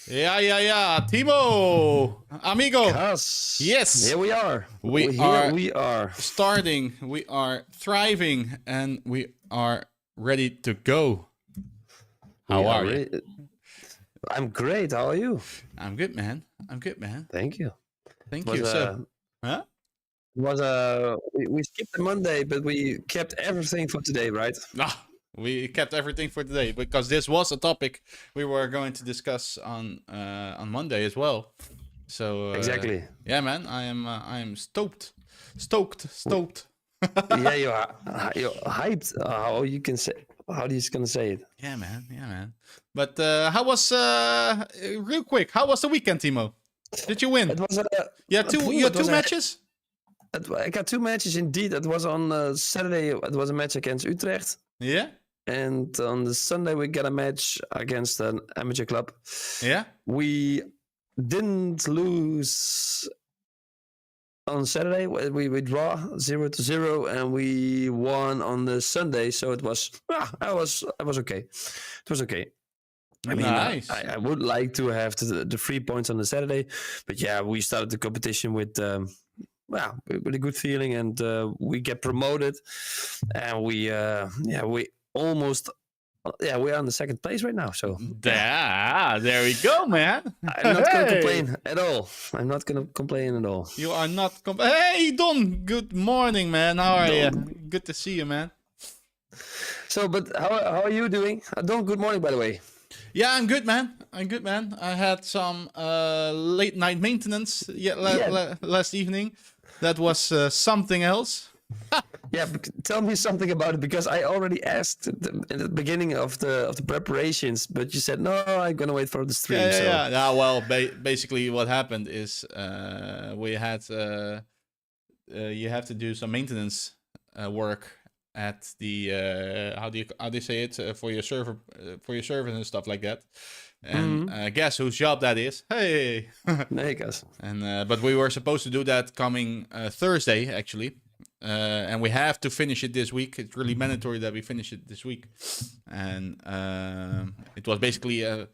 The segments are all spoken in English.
Yeah. Timo, amigo. Cas. Yes. Here we are. We are starting. We are thriving, and we are ready to go. How are you? I'm great. How are you? I'm good, man. Thank you. Thank you. Huh? We skipped the Monday, but we kept everything for today, right? We kept everything for today because this was a topic we were going to discuss on Monday as well. So exactly. Yeah, man. I am stoked. Yeah, you're hyped. How you can say? How are you gonna say it? Yeah, man. But how was real quick? How was the weekend, Timo? Did you win? It was you had two matches. I got two matches indeed. It was on Saturday. It was a match against Utrecht. Yeah. And on the Sunday we got a match against an amateur club. Yeah. We didn't lose on Saturday. We draw 0-0, and we won on the Sunday. So it was I was okay. It was okay. I mean, nice. I would like to have the 3 points on the Saturday, but yeah, we started the competition with with a good feeling, and we get promoted, and we almost. Yeah, we're on the second place right now. So there we go, man. I'm not going to complain at all. I'm not going to complain at all. You are not Hey, Don. Good morning, man. How are you? Good to see you, man. So, but how are you doing? Don, good morning, by the way. Yeah, I'm good, man. I had some late night maintenance last evening. That was something else. Yeah, tell me something about it, because I already asked in the beginning of the preparations, but you said no, I'm gonna wait for the stream. Yeah. Well, basically, what happened is we had you have to do some maintenance work at the how do you say it for your server and stuff like that. And guess whose job that is? Hey, guess. And but we were supposed to do that coming Thursday, actually. And we have to finish it this week. It's really mandatory that we finish it this week. And it was basically a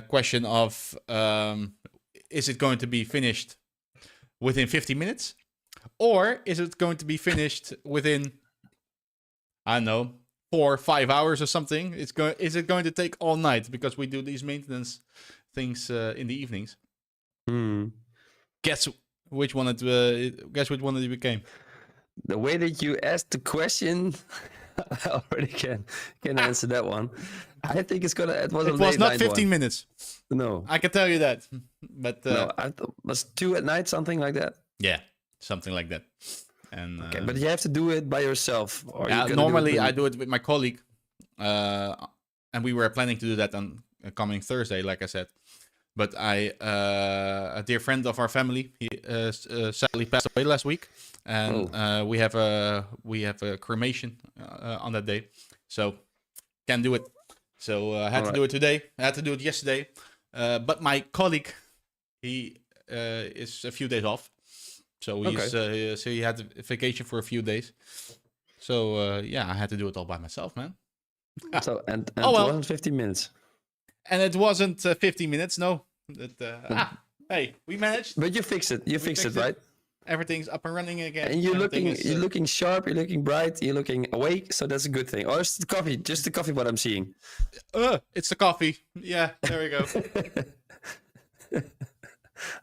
question of is it going to be finished within 50 minutes? Or is it going to be finished within, I don't know, 4 or 5 hours or something? Is it going to take all night? Because we do these maintenance things in the evenings. Guess which one it became? The way that you asked the question, I already can answer that one. I think it was not 15 minutes. No, I can tell you that. But no, I thought it was 2 at night, something like that. Yeah, something like that. And okay, but you have to do it by yourself. Or normally I do it with my colleague, and we were planning to do that on coming Thursday, like I said. But a dear friend of our family, he sadly passed away last week, and we have a cremation on that day, so can't do it. So I had to do it today. I had to do it yesterday, but my colleague, he is a few days off, so he had a vacation for a few days. So I had to do it all by myself, man. So and it wasn't 15 minutes. And it wasn't 15 minutes, no. Hey, we managed. But you fixed it. You fixed it, right? Everything's up and running again. And you're looking sharp. You're looking bright. You're looking awake. So that's a good thing. Or it's the coffee. Just the coffee. What I'm seeing. It's the coffee. Yeah, there we go.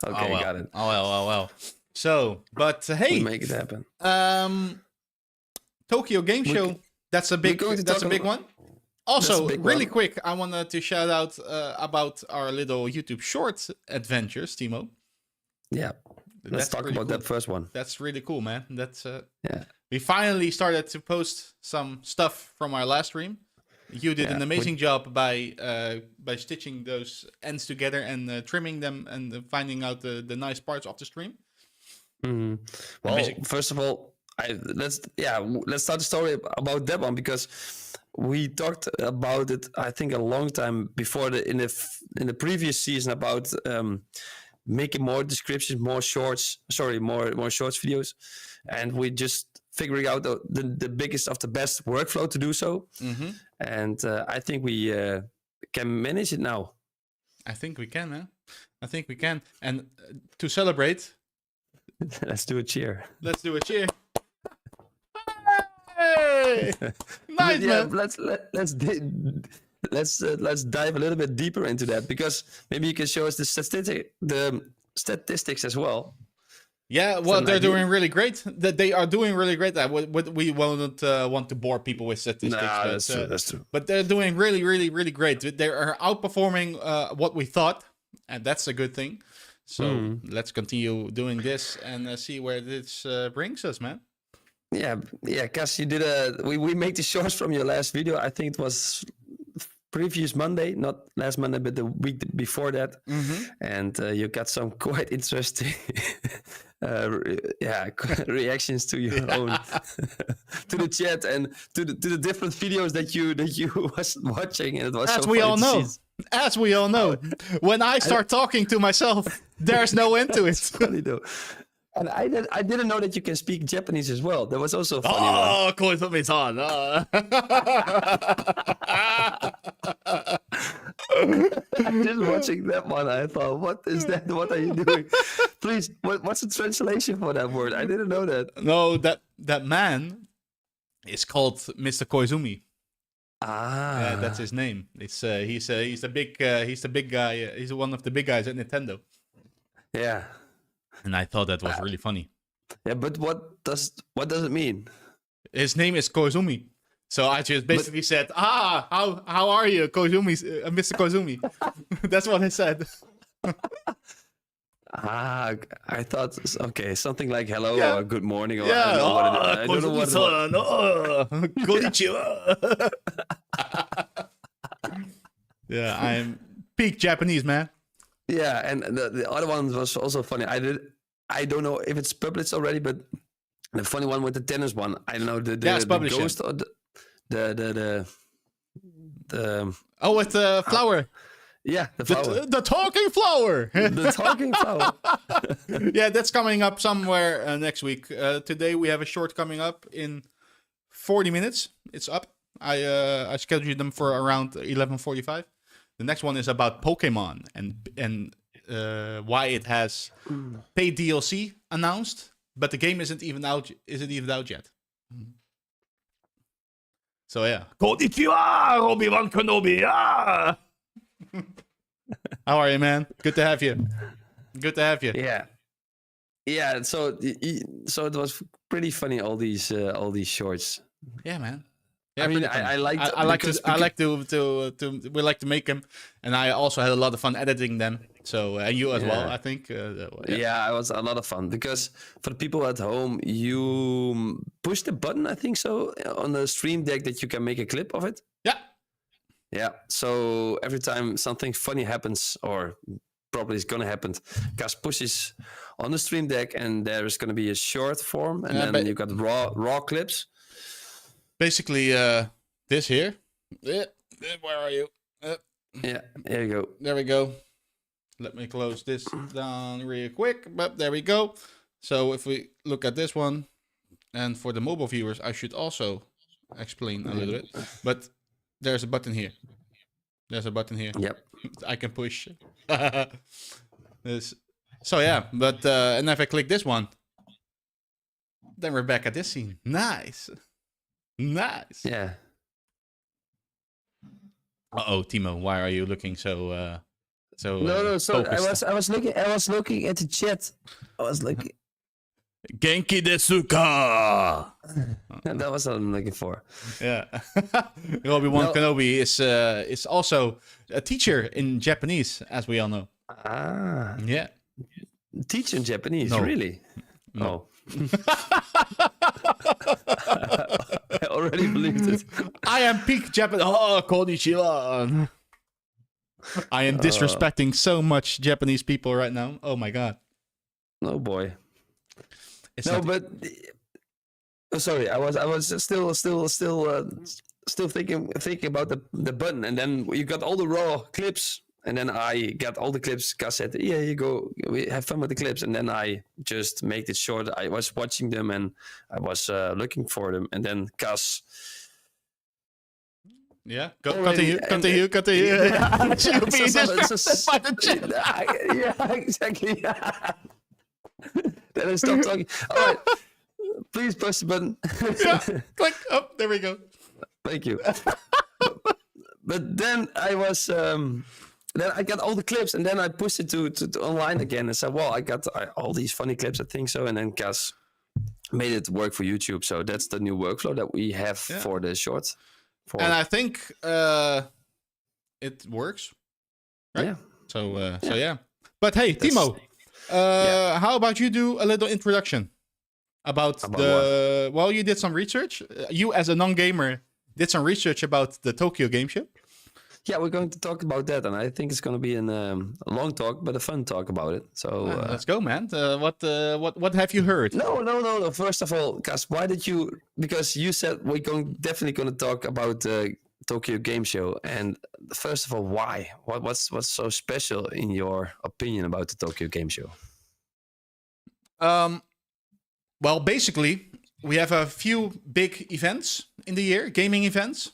Okay, got it. Oh well. So, but hey, we'll make it happen. Tokyo Game Show. That's a big one. Also, really quick, I wanted to shout out about our little YouTube short adventures, Timo. Yeah, let's talk about that first one. That's really cool, man. That's we finally started to post some stuff from our last stream. You did an amazing job by stitching those ends together and trimming them and finding out the nice parts of the stream. Mm-hmm. Well, first of all, let's start the story about that one, because we talked about it, I think, a long time before in the previous season about making more descriptions, more shorts videos, and we just figuring out the biggest of the best workflow to do so. Mm-hmm. And I think we can manage it now. I think we can, man. I think we can. And to celebrate, let's do a cheer. Let's do a cheer. Hey! Nice, yeah, man. Let's dive a little bit deeper into that, because maybe you can show us the statistics as well. Yeah, well, they're doing really great. They are doing really great. We won't want to bore people with statistics. No, that's true. But they're doing really, really, really great. They are outperforming what we thought, and that's a good thing. So let's continue doing this and see where this brings us, man. Yeah, Cas, you did we made the shorts from your last video. I think it was previous Monday, not last Monday, but the week before that. And you got some quite interesting reactions to your own to the chat and to the different videos that you was watching, and it was as so we funny all to know see. As we all know, when I start talking to myself, there's no end to it. It's funny though. And I didn't know that you can speak Japanese as well. That was also a funny one. Koizumi-san. Just watching that one, I thought, what is that? What are you doing? Please, what's the translation for that word? I didn't know that. No, that man is called Mr. Koizumi. That's his name. It's he's the big guy. He's one of the big guys at Nintendo. Yeah. And I thought that was really funny. Yeah, but what does it mean? His name is Koizumi. So I just basically said, how are you, Koizumi, Mr. Koizumi? That's what I said. I thought, okay, something like hello or good morning. Or yeah, I don't know what it is. Konnichiwa. Yeah, I'm peak Japanese, man. Yeah, and the other one was also funny. I don't know if it's published already, but the funny one with the tennis one, I don't know the ghost or the with the flower. Yeah, the flower. The talking flower. The talking flower. Yeah, that's coming up somewhere next week. Today we have a short coming up in 40 minutes. It's up. I scheduled them for around 11:45. The next one is about Pokemon and why it has paid DLC announced, but the game isn't even out yet. So yeah. Konnichiwa, Obi-Wan Kenobi. How are you, man? Good to have you. Good to have you. Yeah. So it was pretty funny, all these shorts. Yeah, man. Yeah, I mean, I like to make them, and I also had a lot of fun editing them. So and you as well, I think. Yeah, it was a lot of fun, because for the people at home, you push the button, I think so, on the stream deck, that you can make a clip of it. Yeah. So every time something funny happens, or probably is gonna happen, Cas pushes on the stream deck, and there is gonna be a short form, and then you got raw clips. Basically, this here. Yeah, where are you? Yeah, there you go. There we go. Let me close this down real quick. But there we go. So if we look at this one, and for the mobile viewers, I should also explain a little bit. But there's a button here. There's a button here. Yep. I can push. This. So yeah, but and if I click this one, then we're back at this scene. Nice. Nice. Yeah. Uh-oh, Timo, why are you looking so No, so focused? I was looking at the chat. I was looking. Genki desu ka? That was what I'm looking for. Yeah. Obi-Wan Kenobi is also a teacher in Japanese, as we all know. Yeah. Teach in Japanese, No. really? No. I already believed it. I am peak Japanese. Oh, konnichiwa. I am disrespecting so much Japanese people right now. Oh my god. Oh boy. Sorry, I was still thinking about the button, and then you got all the raw clips, and then I got all the clips. Cas said, "Yeah, you go. We have fun with the clips," and then I just made it short. I was watching them, and I was looking for them, and then Cas Yeah, already, continue. You'll be distracted by the chat. Yeah, exactly. Then I stop talking. All right, please press the button. Yeah, click. Oh, there we go. Thank you. But then I was, then I got all the clips, and then I pushed it to online again, and said, "Well, I got all these funny clips, I think so." And then Cas made it work for YouTube, so that's the new workflow that we have for the short. And I think it works, right? Yeah. So yeah. But hey, Timo, how about you do a little introduction about the? What? Well, you did some research. You, as a non-gamer, did some research about the Tokyo Game Show. Yeah, we're going to talk about that, and I think it's going to be a long talk, but a fun talk about it. So let's go, man. What have you heard? No. First of all, Cas, why did you? Because you said we're definitely going to talk about the Tokyo Game Show, and first of all, why? What's so special in your opinion about the Tokyo Game Show? Well, basically, we have a few big events in the year, gaming events.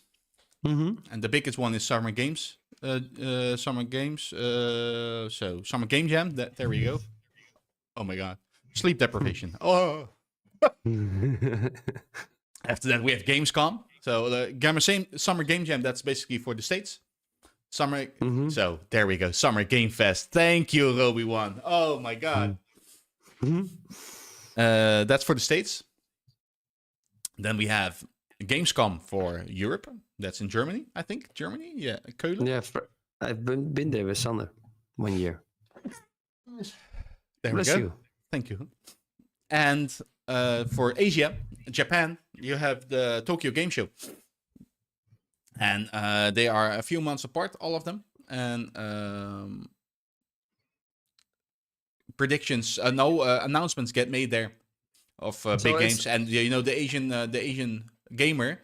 Mm-hmm. And the biggest one is Summer Games. So Summer Game Jam. There we go. Oh my god, sleep deprivation. Oh. After that, we have Gamescom. So the Summer Game Jam. That's basically for the States. Summer. Mm-hmm. So there we go. Summer Game Fest. Thank you, Roby1. Oh my god. Mm-hmm. That's for the States. Then we have Gamescom for Europe. That's in Germany, I think. Germany? Yeah. Köln? Yeah, I've been there with Sander 1 year. There we go. You. Thank you. And for Asia, Japan, you have the Tokyo Game Show. And they are a few months apart, all of them. And announcements get made there of big games. And you know, the Asian gamer,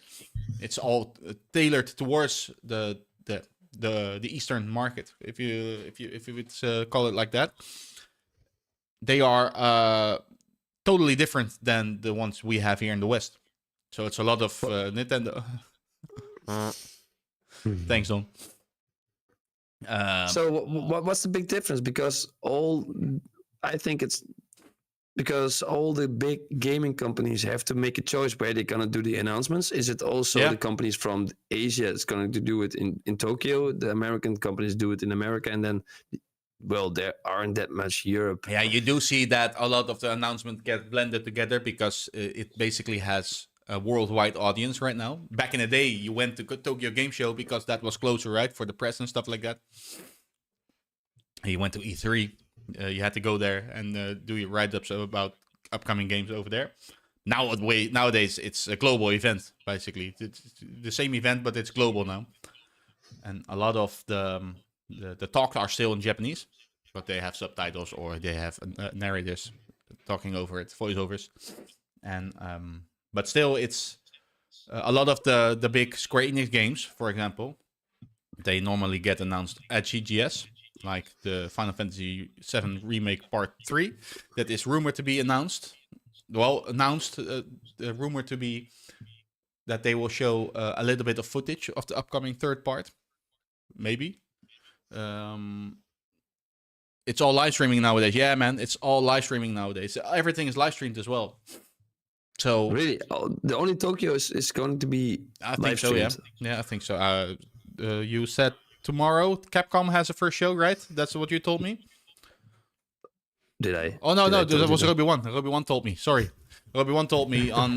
it's all tailored towards the Eastern market, if you would call it like that. They are totally different than the ones we have here in the West. So it's a lot of Nintendo. Thanks, Don. So what's the big difference? Because I think it's because all the big gaming companies have to make a choice where they're going to do the announcements. Is it also the companies from Asia is going to do it in Tokyo? The American companies do it in America, and then, well, there aren't that much Europe. Yeah, you do see that a lot of the announcements get blended together because it basically has a worldwide audience right now. Back in the day, you went to Tokyo Game Show because that was closer, right, for the press and stuff like that. And you went to E3. You had to go there and do your write-ups about upcoming games over there. Nowadays, it's a global event, basically. It's the same event, but it's global now. And a lot of the talks are still in Japanese, but they have subtitles or they have narrators talking over it, voiceovers. And but still, it's a lot of the big Square Enix games, for example, they normally get announced at GGS. Like the Final Fantasy VII Remake Part 3, that is rumored to be announced. Well, rumored to be that they will show a little bit of footage of the upcoming third part. Maybe. It's all live streaming nowadays. Yeah, man, it's all live streaming nowadays. Everything is live streamed as well. So really, the only Tokyo is going to be live streamed. Yeah, I think so. You said tomorrow Capcom has a first show, right? That's what you told me. Did I? Oh no, that was Roby1. Roby1 told me. Sorry, Roby1 told me on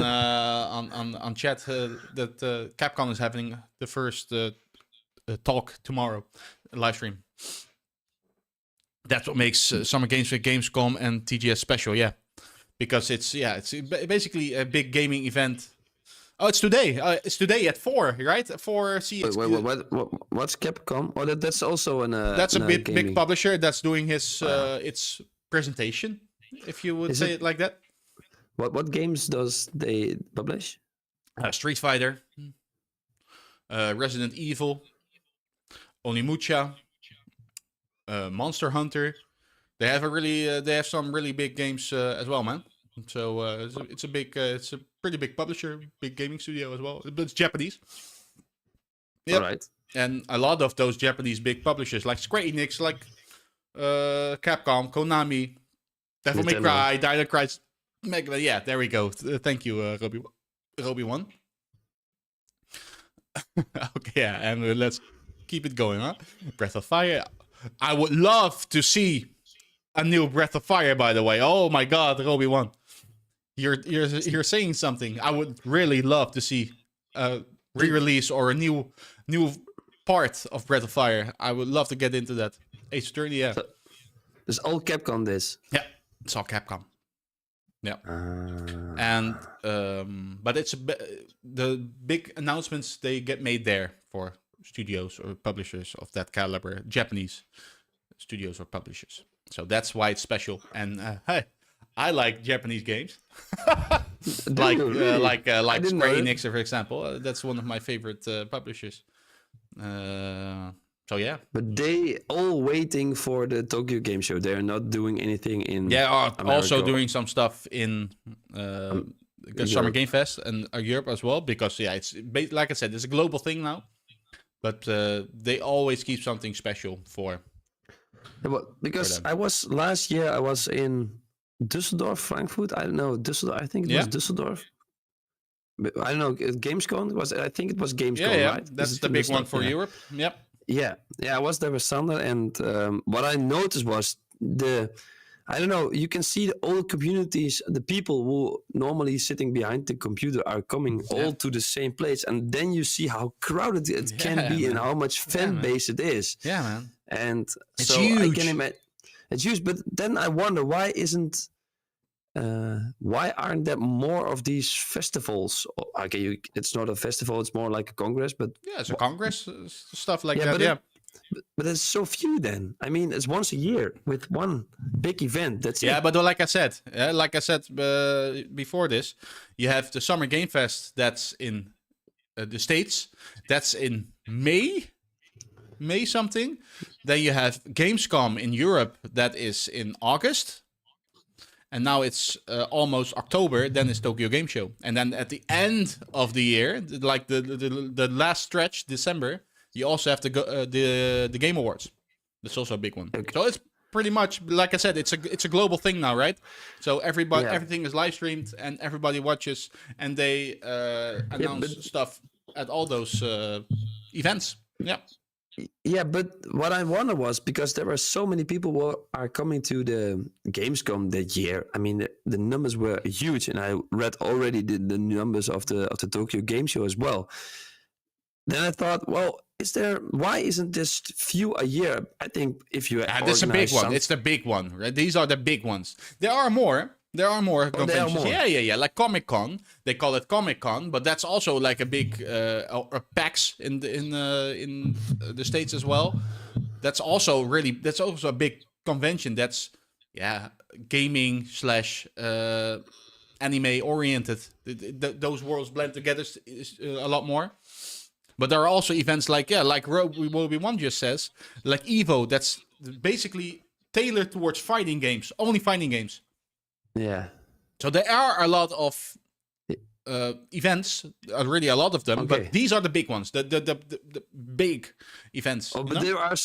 chat that Capcom is having the first talk tomorrow, live stream. That's what makes Summer Games with Gamescom and TGS special, yeah, because it's basically a big gaming event. Oh, it's today. It's today at 4, right? 4. What's Capcom? Oh, that's also that's a big publisher that's doing his its presentation, if you would say it like that. What games does they publish? Street Fighter, Resident Evil, Onimusha, Monster Hunter. They have some really big games as well, man. So it's a pretty big publisher, big gaming studio as well. But it's Japanese. Yep. All right. And a lot of those Japanese big publishers, like Square Enix, like Capcom, Konami, Devil May Cry, Dino Crisis, Mega. Yeah, there we go. Thank you, Roby One. Okay, yeah, and let's keep it going, huh? Breath of Fire. I would love to see a new Breath of Fire, by the way. Oh my God, Roby One. You're saying something. I would really love to see a re-release or a new part of Breath of Fire. I would love to get into that. Ace Attorney, yeah. So, it's all Capcom this. Yeah, it's all Capcom. Yeah. And but it's the big announcements they get made there for studios or publishers of that caliber, Japanese studios or publishers. So that's why it's special. And hey, I like Japanese games. like Square Enix, for example. That's one of my favorite publishers. So yeah. But they all waiting for the Tokyo Game Show. They're not doing anything in. Yeah, America. Also doing some stuff in Summer Game Fest and Europe as well. Because yeah, it's like I said, it's a global thing now. But they always keep something special for. Yeah, well, because I was last year, I was in Düsseldorf, Frankfurt. I don't know Düsseldorf. I think it was Düsseldorf. I don't know. Gamescom was. I think it was Gamescom. Yeah. Right? That's the big one for Europe. Yep. Yeah. I was there with Sander, and what I noticed was I don't know. You can see the old communities, the people who normally sitting behind the computer are coming all to the same place, and then you see how crowded it can be and how much fan base it is. Yeah, man. And it's so huge. I can imagine it's huge. But then I wonder why aren't there more of these festivals? Okay, it's not a festival; it's more like a congress. But yeah, it's a congress, stuff like that. But it's so few then. I mean, it's once a year with one big event. That's it. Yeah, but like I said before this, you have the Summer Game Fest that's in the States. That's in May something. Then you have Gamescom in Europe that is in August. And now it's almost October, then it's Tokyo Game Show. And then at the end of the year, like the last stretch, December, you also have the Game Awards. That's also a big one. Okay. So it's pretty much, like I said, it's a global thing now, right? So everything is live streamed and everybody watches, and they announce stuff at all those events. Yeah. Yeah, but what I wonder was, because there were so many people who are coming to the Gamescom that year. I mean, the numbers were huge, and I read already the numbers of the Tokyo Game Show as well. Then I thought, well, why isn't this few a year? I think if you that's a big one. It's the big one, right? These are the big ones. There are more conventions. Yeah. Like Comic Con, they call it Comic Con, but that's also like a big a PAX in the States as well. That's also a big convention. That's gaming / anime oriented. Those worlds blend together a lot more. But there are also events like Roby One just says, like Evo. That's basically tailored towards fighting games, only fighting games. Yeah. So there are a lot of events, already a lot of them, but these are the big ones, the big events. Oh, but there are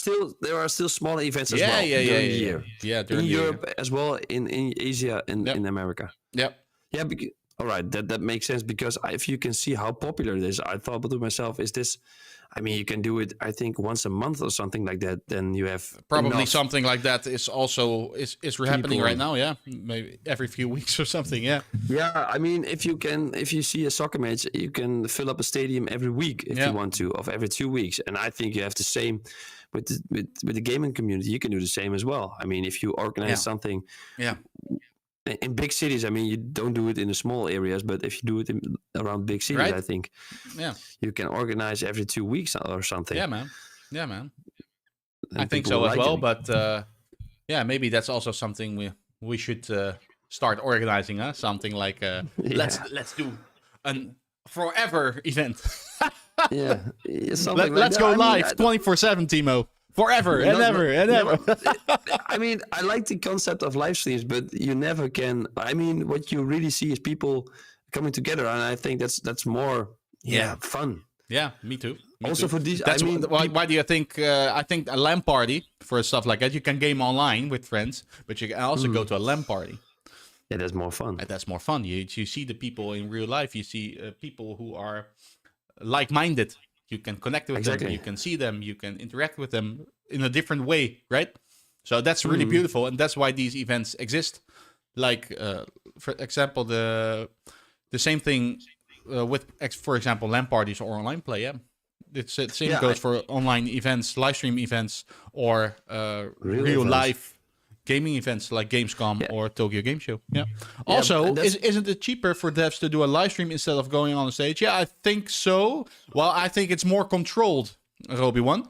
still smaller events as well. Yeah, in Europe as well, in Asia, in America. Yeah. Yeah. All right, that makes sense, because if you can see how popular it is, I thought to myself, is this? I mean, you can do it, I think, once a month or something like that. Then you have probably something like that is also is happening right now. Yeah, maybe every few weeks or something. Yeah. Yeah, I mean, if you see a soccer match, you can fill up a stadium every week if you want to, of every 2 weeks. And I think you have the same with the gaming community. You can do the same as well. I mean, if you organize something. Yeah. In big cities, I mean, you don't do it in the small areas, but if you do it around big cities, I think you can organize every 2 weeks or something. Yeah, man. I think so as well, but maybe that's also something we should start organizing, something like let's do an forever event. Let's go live 24/7, Timo. Forever and ever. I mean, I like the concept of live streams, but you never can. I mean, what you really see is people coming together, and I think that's more fun. Yeah, me too. also too. for these, That's I mean, why do you think? I think a LAN party for stuff like that. You can game online with friends, but you can also go to a LAN party. Yeah, that's more fun. And that's more fun. You see the people in real life. You see people who are like-minded. You can connect with them. You can see them. You can interact with them in a different way, right? So that's really beautiful, and that's why these events exist. Like, for example, the same thing with, for example, LAN parties or online play. Yeah, it's the same goes for online events, live stream events, or real life gaming events like Gamescom or Tokyo Game Show. Yeah. Also, isn't it cheaper for devs to do a live stream instead of going on stage? Yeah, I think so. Well, I think it's more controlled, Roby One.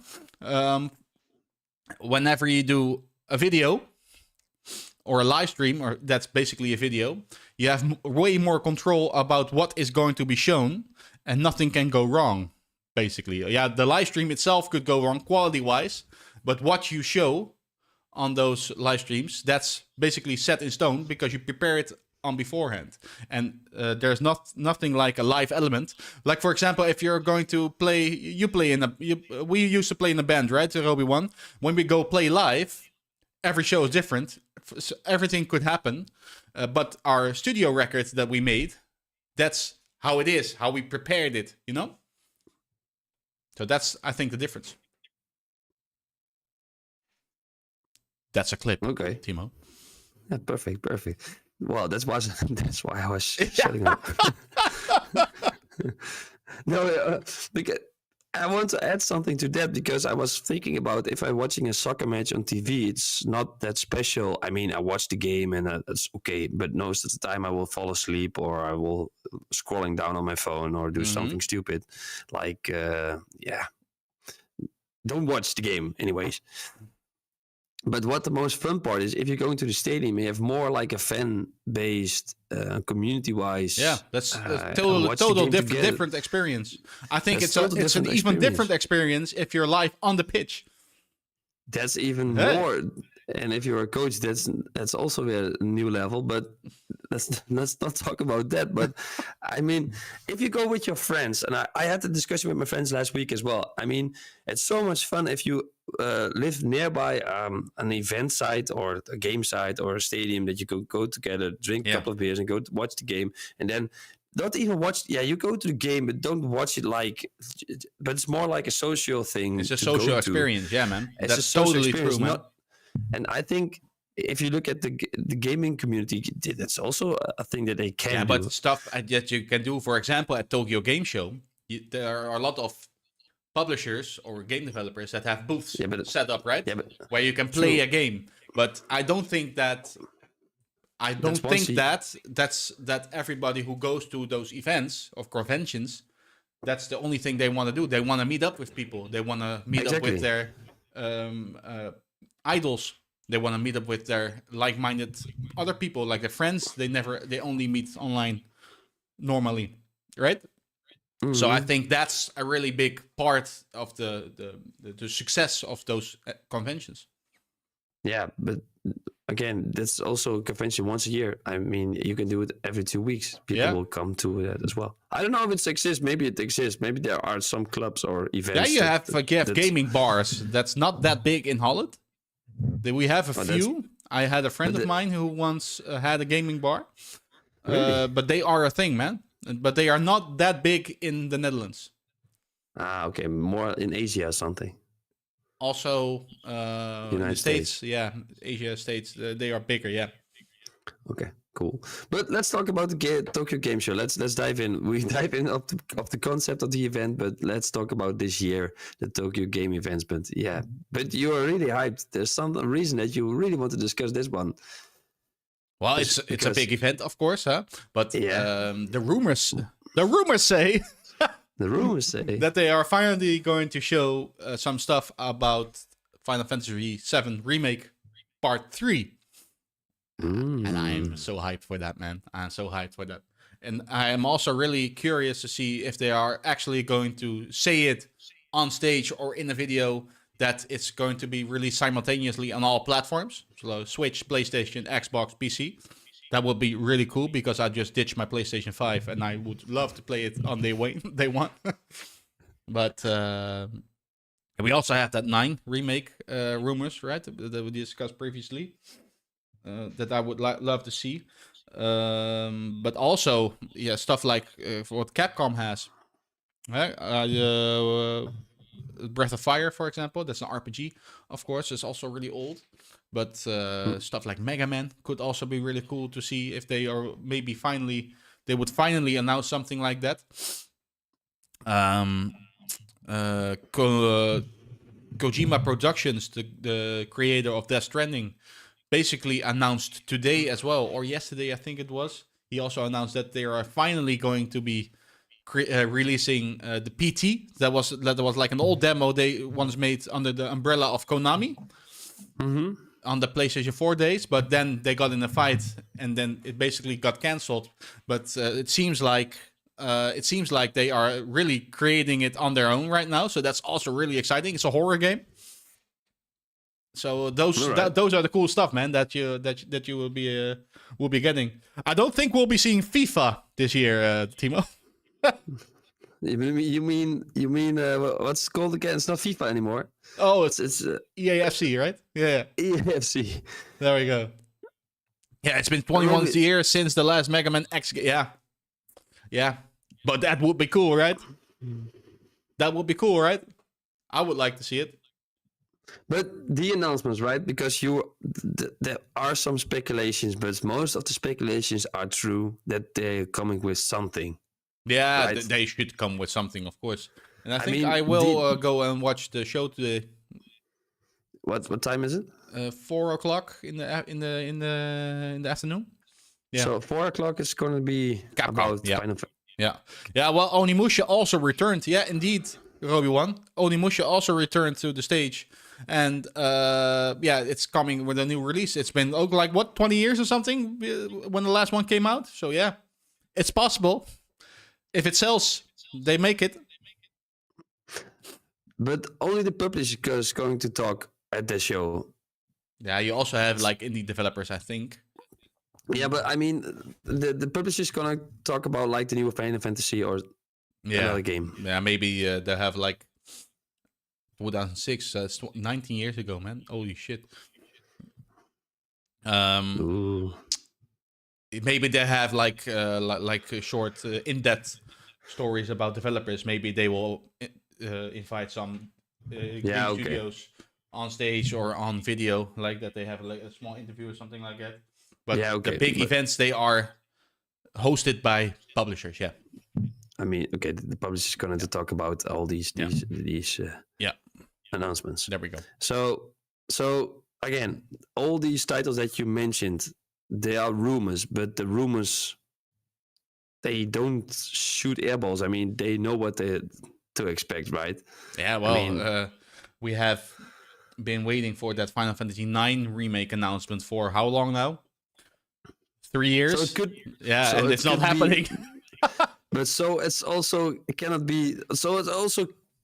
Whenever you do a video or a live stream, or that's basically a video, you have way more control about what is going to be shown, and nothing can go wrong, basically. Yeah, the live stream itself could go wrong quality-wise, but what you show on those live streams, that's basically set in stone because you prepare it on beforehand. And there's nothing like a live element. Like, for example, if you're going to play, we used to play in a band, right, Roby One? When we go play live, every show is different. So everything could happen. But our studio records that we made, that's how it is, how we prepared it, you know? So that's, I think, the difference. That's a clip. Okay, Timo. Yeah, perfect. Well, that's why I was shutting up. No, because I want to add something to that, because I was thinking about if I'm watching a soccer match on TV, it's not that special. I mean, I watch the game and it's okay, but most of the time I will fall asleep or I will scrolling down on my phone or do something stupid. Like, don't watch the game anyways. But what the most fun part is, if you're going to the stadium, you have more like a fan-based, community-wise. Yeah, that's a total different experience. I think it's an even different experience if you're live on the pitch. That's even more. And if you're a coach, that's also a new level. But let's not talk about that. But I mean, if you go with your friends, and I had the discussion with my friends last week as well. I mean, it's so much fun if you live nearby an event site or a game site or a stadium that you could go together, drink a couple of beers, and go to watch the game, and then. Not even watch. Yeah, you go to the game, but don't watch it like. But it's more like a social thing. It's a social experience, yeah, man. That's totally true, man. And I think if you look at the gaming community, that's also a thing that they can do. But stuff that you can do, for example, at Tokyo Game Show, there are a lot of publishers or game developers that have booths set up, right? Yeah, where you can play a game. But I don't think that. That everybody who goes to those events or conventions, that's the only thing they want to do. They want to meet up with people. They want to meet up with their idols. They want to meet up with their like-minded other people, like their friends. They only meet online normally, right? Mm-hmm. So I think that's a really big part of the success of those conventions. Yeah, but again, that's also a convention once a year. I mean, you can do it every 2 weeks. People will come to that as well. I don't know if it exists. Maybe it exists. Maybe there are some clubs or events. Yeah, you have gaming bars. That's not that big in Holland. We have a few. I had a friend of mine who once had a gaming bar. Really? But they are a thing, man. But they are not that big in the Netherlands. Ah, okay. More in Asia or something. Also, United States, Asia States, they are bigger, yeah. Okay, cool. But let's talk about the Tokyo Game Show. Let's dive in. We dive in of the concept of the event, but let's talk about this year, the Tokyo Game events. But but you are really hyped. There's some reason that you really want to discuss this one. Well, it's a big event, of course, huh? But the rumors say. The rumors say that they are finally going to show some stuff about Final Fantasy VII Remake Part 3. And I'm so hyped for that, man. I'm so hyped for that. And I am also really curious to see if they are actually going to say it on stage or in a video that it's going to be released simultaneously on all platforms. So Switch, PlayStation, Xbox, PC. That would be really cool because I just ditched my PlayStation 5 and I would love to play it on day one. But we also have that 9 remake rumors, right? That we discussed previously. That I would love to see. But also, yeah, stuff like what Capcom has. Right? Breath of Fire, for example, that's an RPG, of course. It's also really old. But stuff like Mega Man could also be really cool to see if they are maybe they would finally announce something like that. Kojima Productions, the creator of Death Stranding, basically announced today as well, or yesterday I think it was. He also announced that they are finally going to be releasing the PT. That was like an old demo they once made under the umbrella of Konami on the PlayStation 4 days, but then they got in a fight and then it basically got cancelled. But it seems like they are really creating it on their own right now, so that's also really exciting. It's a horror game. So those are the cool stuff, man. That you will be getting. I don't think we'll be seeing FIFA this year, Timo. You mean what's it called again? It's not FIFA anymore. Oh, it's EAFC, right? Yeah. EAFC. There we go. Yeah, it's been 21 years since the last Mega Man X. Yeah. But that would be cool, right? That would be cool, right? I would like to see it. But the announcements, right? Because there are some speculations, but most of the speculations are true that they're coming with something. Yeah, right? They should come with something, of course. And I think I will go and watch the show today. What time is it? 4:00 in the afternoon. Yeah. So 4:00 is going to be Capcom. About Final. Yeah. Well, Onimusha also returned. Yeah, indeed, Roby1. Onimusha also returned to the stage. And it's coming with a new release. It's been like 20 years or something when the last one came out. So yeah, it's possible. If it sells, they make it. But only the publisher is going to talk at the show. Yeah, you also have like indie developers, I think. Yeah, but I mean, the publisher is gonna talk about like the new Final Fantasy or another game. Yeah, maybe they have like 2006. That's 19 years ago, man. Holy shit. Maybe they have like short, in-depth stories about developers. Maybe they will invite some game studios on stage or on video, like that. They have like a small interview or something like that. But the big events, they are hosted by publishers. Yeah. I mean, okay, the publisher is going to talk about all these announcements. There we go. So again, all these titles that you mentioned, they are rumors, but the rumors, they don't shoot airballs. I mean, they know what to expect, right? Yeah, well, we have been waiting for that Final Fantasy IX remake announcement for how long now? 3 years? So it could, and it's not happening. But it also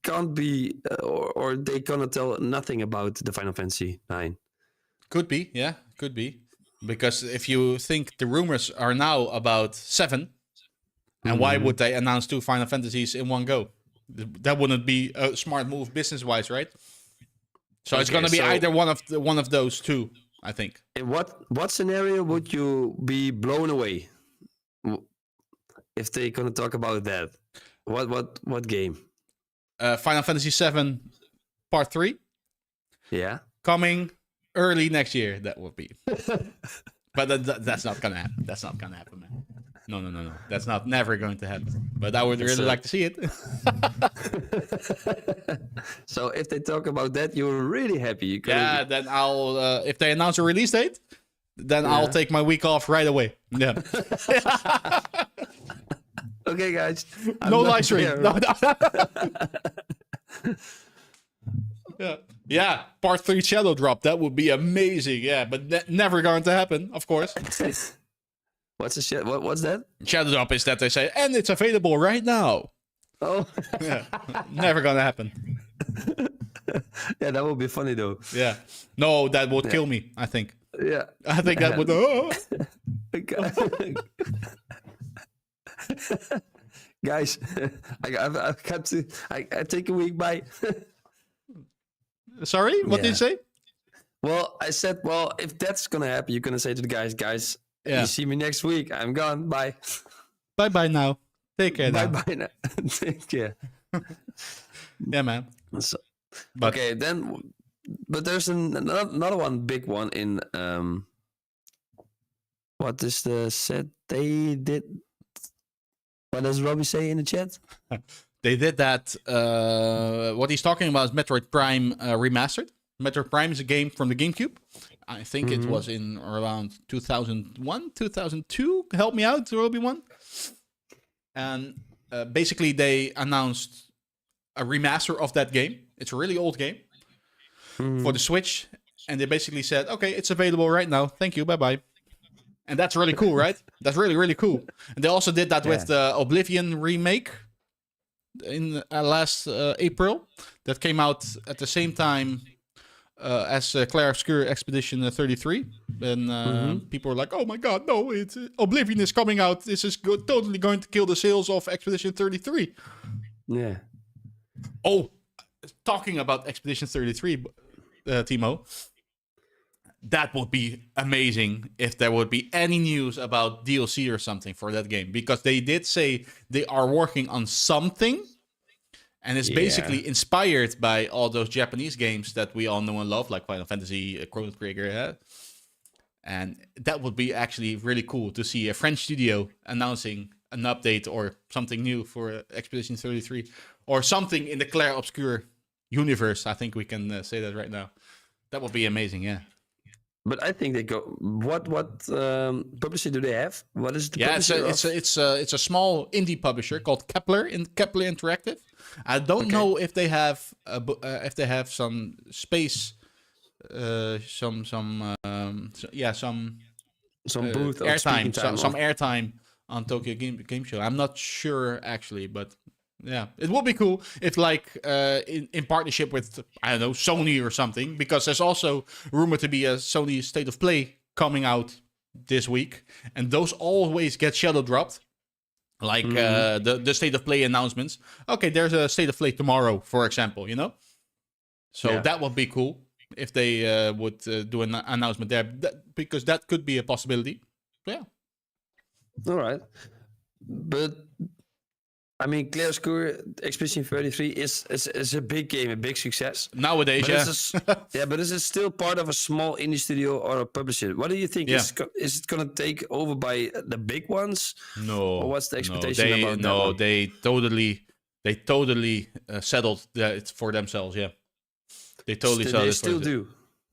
can't be, or they cannot tell nothing about the Final Fantasy IX. Could be, yeah, could be. Because if you think the rumors are now about 7, and why would they announce 2 Final Fantasies in one go? That wouldn't be a smart move business-wise, right? So it's going to be either one of those 2, I think. In what scenario would you be blown away if they're going to talk about that? What game? Final Fantasy VII Part 3. Yeah. Coming early next year, that would be. But that's not gonna happen. That's not gonna happen, man. No. That's never going to happen. But I would really like to see it. So if they talk about that, you're really happy. Then I'll. If they announce a release date, then I'll take my week off right away. Yeah. Okay, guys. No live stream. No. Yeah. Part 3 Shadow Drop. That would be amazing. Yeah, but never going to happen, of course. What's that? Shadow Drop is that they say, and it's available right now. Oh. Yeah. Never gonna happen. Yeah, that would be funny though. Yeah. No, that would kill me, I think. Yeah. I think that would... guys, I've got to. I take a week. Bye. Sorry, what did you say? Well, I said, well, if that's gonna happen, you're gonna say to the guys, Yeah. you see me next week. I'm gone. Bye. Bye now. Take care now. Bye now. Take care. Yeah, man. So, okay, then, but there's another one, big one in what is the set they did? What does Robbie say in the chat? They did that. What he's talking about is Metroid Prime Remastered. Metroid Prime is a game from the GameCube. I think it was in around 2001, 2002. Help me out, Robbie one. And basically, they announced a remaster of that game. It's a really old game for the Switch. And they basically said, okay, it's available right now. Thank you. Bye-bye. And that's really cool, right? That's really, really cool. And they also did that with the Oblivion remake in last April. That came out at the same time as Clair Obscur Expedition 33. And people were like, oh my god, no, Oblivion is coming out. This is totally going to kill the sales of Expedition 33. Yeah. Oh, talking about Expedition 33, Timo, that would be amazing if there would be any news about DLC or something for that game. Because they did say they are working on something. And it's basically inspired by all those Japanese games that we all know and love, like Final Fantasy, Chrono Trigger. Yeah? And that would be actually really cool to see a French studio announcing an update or something new for Expedition 33. Or something in the Clair Obscur universe. I think we can say that right now. That would be amazing, yeah. But I think they go. What publisher do they have? What is the publisher? It's a small indie publisher called Kepler Interactive. I don't know if they have some space, some booth airtime, some airtime on Tokyo Game Show. I'm not sure actually, but yeah, it would be cool if like in partnership with, I don't know, Sony or something, because there's also rumored to be a Sony State of Play coming out this week, and those always get shadow dropped. Like the State of Play announcements. Okay, there's a State of Play tomorrow, for example, you know? So that would be cool if they would do an announcement there, because that could be a possibility. Yeah. All right. But, I mean, Clair Obscur Expedition 33 is a big game, a big success. Nowadays, but this is still part of a small indie studio or a publisher. What do you think? Yeah. Is it going to take over by the big ones? No. Or what's the expectation about that one? They totally settled that for themselves, yeah. They totally settled it. They still do.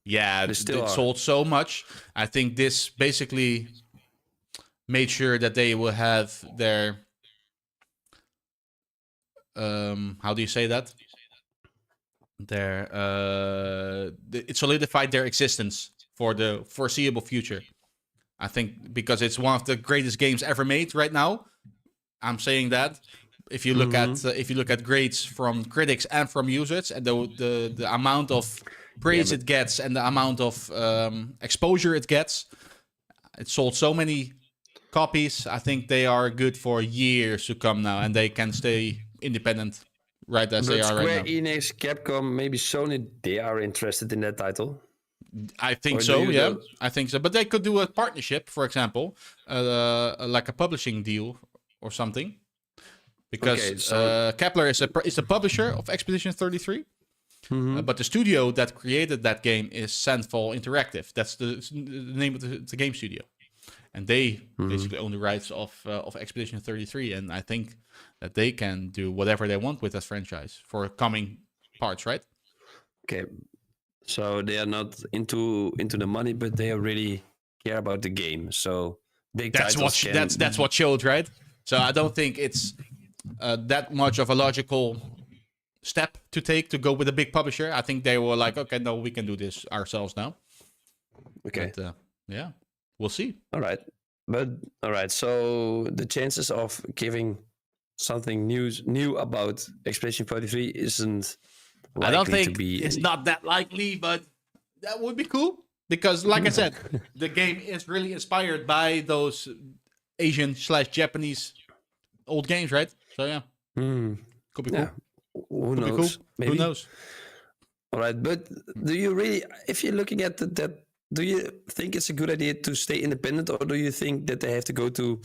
Yeah, it sold so much. I think this basically made sure that they will have their... how do you say that? It solidified their existence for the foreseeable future. I think because it's one of the greatest games ever made right now. I'm saying that. If you look at grades from critics and from users, and the amount of praise it gets and the amount of exposure it gets, it sold so many copies. I think they are good for years to come now, and they can stay independent right as they are right now. Square Enix, Capcom, maybe Sony, they are interested in that title. I think so, yeah. I think so. But they could do a partnership, for example, like a publishing deal or something. Because Kepler is the publisher of Expedition 33. But the studio that created that game is Sandfall Interactive. That's the name of the game studio. And they basically own the rights of Expedition 33. And I think that they can do whatever they want with that franchise for coming parts, right? Okay. So they are not into the money, but they really care about the game. So big that's what showed, right? So I don't think it's that much of a logical step to take to go with a big publisher. I think they were like, okay, no, we can do this ourselves now. Okay. But, yeah, we'll see. All right. So the chances of giving something new about Expedition 33 isn't likely I don't think to be... it's not that likely, but that would be cool. Because, like I said, the game is really inspired by those Asian/Japanese old games, right? So yeah, could be cool. Yeah. Who Could knows? be cool. Maybe. Who knows? All right, but do you really, if you're looking at that, do you think it's a good idea to stay independent, or do you think that they have to go to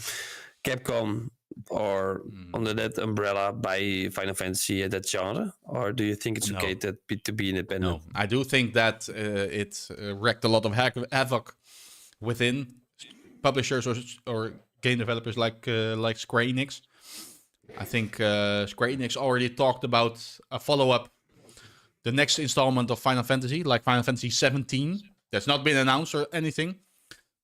Capcom or under that umbrella by Final Fantasy and that genre, or do you think it's okay to be independent? No, I do think that it wreaked a lot of havoc within publishers or game developers like Square Enix. I think Square Enix already talked about a follow-up, the next installment of Final Fantasy, like Final Fantasy 17. That's not been announced or anything,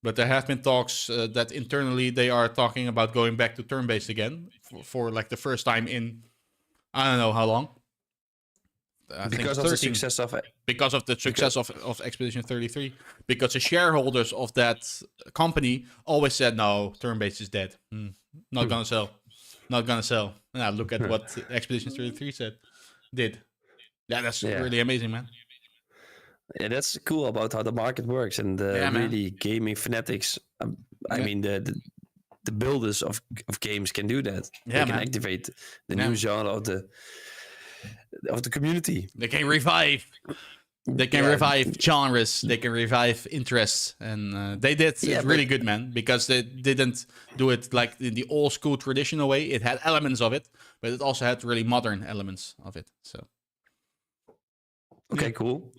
but there have been talks that internally they are talking about going back to turn-based again for like the first time in I don't know how long. Because of the success of it. Because of the success of Expedition 33. Because the shareholders of that company always said, no, turn-based is dead. Not gonna sell. Not gonna sell. Now look at what Expedition 33 did. Yeah, that's really amazing, man. Yeah, that's cool about how the market works, and really gaming fanatics. I mean, the builders of games can do that. They can activate the new genre of the community. They can revive. They can revive genres. They can revive interests, and they did. It's really good, man, because they didn't do it like in the old school traditional way. It had elements of it, but it also had really modern elements of it. So, okay, cool.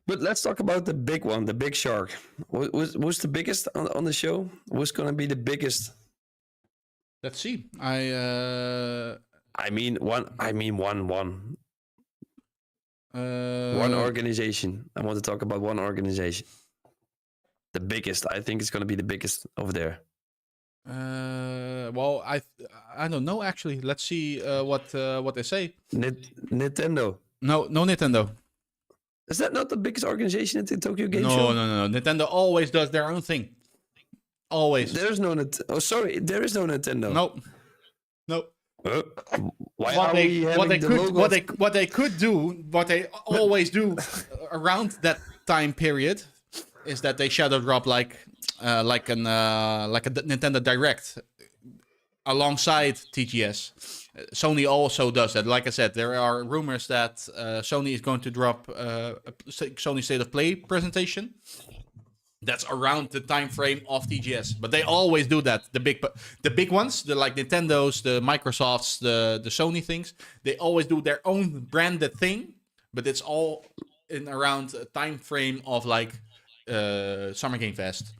But let's talk about the big one, the big shark. Who's the biggest on the show? Who's gonna be the biggest? Let's see. I mean one. One organization. I want to talk about one organization. The biggest. I think it's gonna be the biggest over there. Well, I don't know actually. Let's see what they say. Nintendo. No Nintendo. Is that not the biggest organization at the Tokyo Game Show? No. Nintendo always does their own thing. Always. There's no Oh, sorry. There is no Nintendo. Nope. Why what they could do, what they always do around that time period, is that they shadow drop like a Nintendo Direct alongside TGS. Sony also does that. Like I said, there are rumors that Sony is going to drop a Sony State of Play presentation. That's around the time frame of TGS, but they always do that. The big ones, the like Nintendos, the Microsofts, the Sony things, they always do their own branded thing, but it's all in around a time frame of like Summer Game Fest,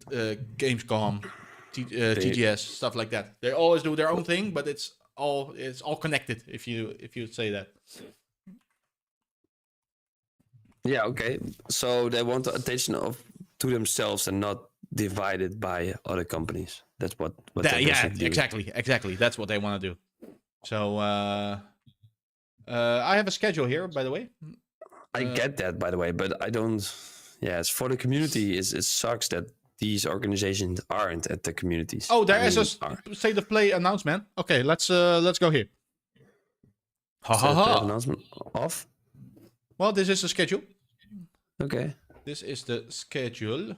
Gamescom, TGS, stuff like that. They always do their own thing, but it's all connected. If you say that. Yeah. Okay. So they want the attention to themselves and not divided by other companies. That's what exactly. That's what they want to do. So I have a schedule here, by the way. I get that, by the way, but I don't. Yeah, it's for the community. It sucks that these organizations aren't at the communities. Oh, there is a State of Play announcement. Okay, let's go here. Announcement off. Well, this is the schedule. Okay. This is the schedule.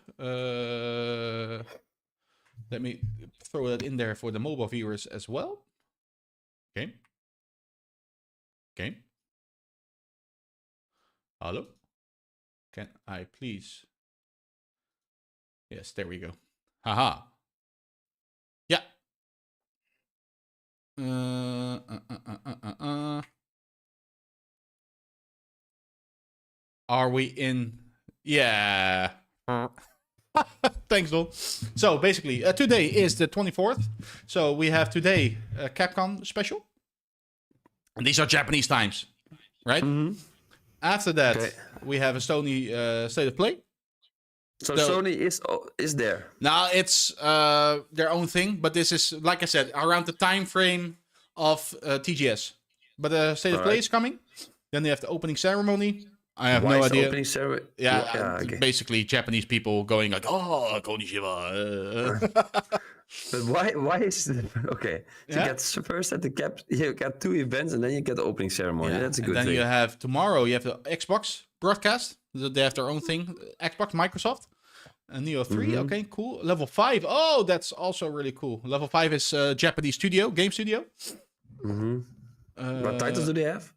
Let me throw that in there for the mobile viewers as well. Okay. Hello? Can I please? Yes, there we go. Haha. Yeah. Are we in? Yeah. Thanks, Dol. So basically, today is the 24th. So we have today a Capcom special. And these are Japanese times, right? Mm-hmm. After that, we have a Sony State of Play. So Sony is there. Now it's their own thing, but this is, like I said, around the time frame of TGS. But the State of Play is coming. Then they have the opening ceremony. I have no idea. Opening ceremony? Basically Japanese people going like, oh, konnichiwa. But why is it okay? So you get first at the cap, you get two events, and then you get the opening ceremony. Yeah. That's a good thing. And then you have tomorrow. You have the Xbox broadcast. They have their own thing. Xbox, Microsoft, and Neo 3. Mm-hmm. Okay, cool. Level 5. Oh, that's also really cool. Level 5 is Japanese game studio. What titles do they have?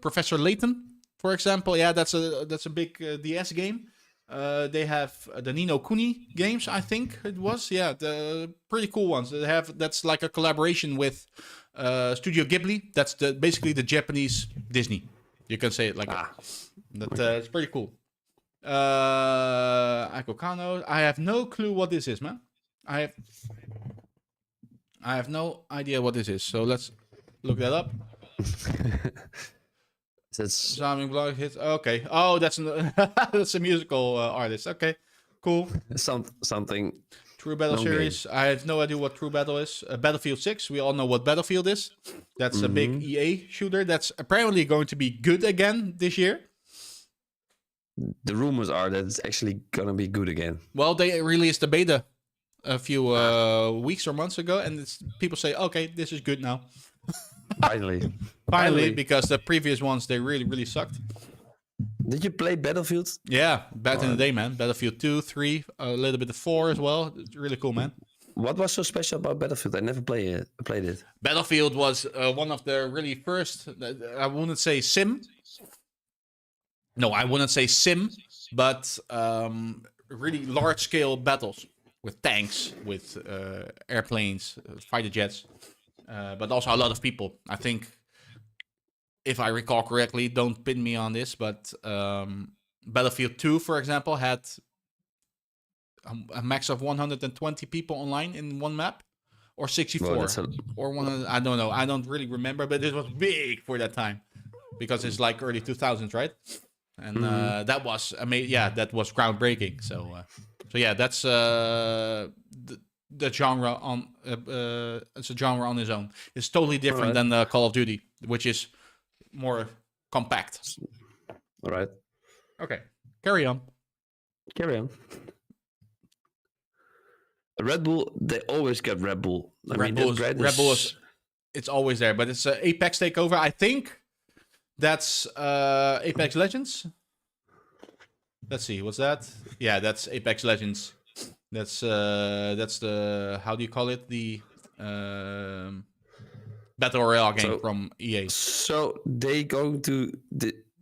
Professor Layton, for example. Yeah, that's a big DS game. They have the Nino Kuni games, I think it was. Yeah, the pretty cool ones. That's like a collaboration with Studio Ghibli. That's basically the Japanese Disney. You can say it like that. It's pretty cool. Aiko Kano. I have no clue what this is, man. I have no idea what this is. So let's look that up. Saming blog hits. Okay. Oh, that's that's a musical artist. Okay, cool. Something. True Battle series. Game. I have no idea what True Battle is. Battlefield 6. We all know what Battlefield is. That's a big EA shooter. That's apparently going to be good again this year. The rumors are that it's actually gonna be good again. Well, they released the beta a few weeks or months ago, and people say, "Okay, this is good now." Finally, because the previous ones they really sucked. Did you play Battlefield? Yeah, back in the day, man. Battlefield 2, 3, a little bit of 4 as well. It's really cool, man. What was so special about Battlefield? I never played it. Battlefield was one of the really first. I wouldn't say sim. No, I wouldn't say sim, but really large-scale battles with tanks, with airplanes, fighter jets, but also a lot of people. I think, if I recall correctly, don't pin me on this, but Battlefield 2, for example, had a max of 120 people online in one map, or 64, or 100. I don't know. I don't really remember, but it was big for that time because it's like early 2000s, right? And that was amazing. Yeah, that was groundbreaking. So yeah, that's the genre on. It's a genre on its own. It's totally different than Call of Duty, which is more compact. All right. Okay. Carry on. Red Bull, they always get Red Bull. Red Bull is, it's always there, but it's Apex Takeover. I think that's Apex Legends. Let's see, what's that? Yeah, that's Apex Legends. That's the, how do you call it? The Battle Royale game from EA. So they going to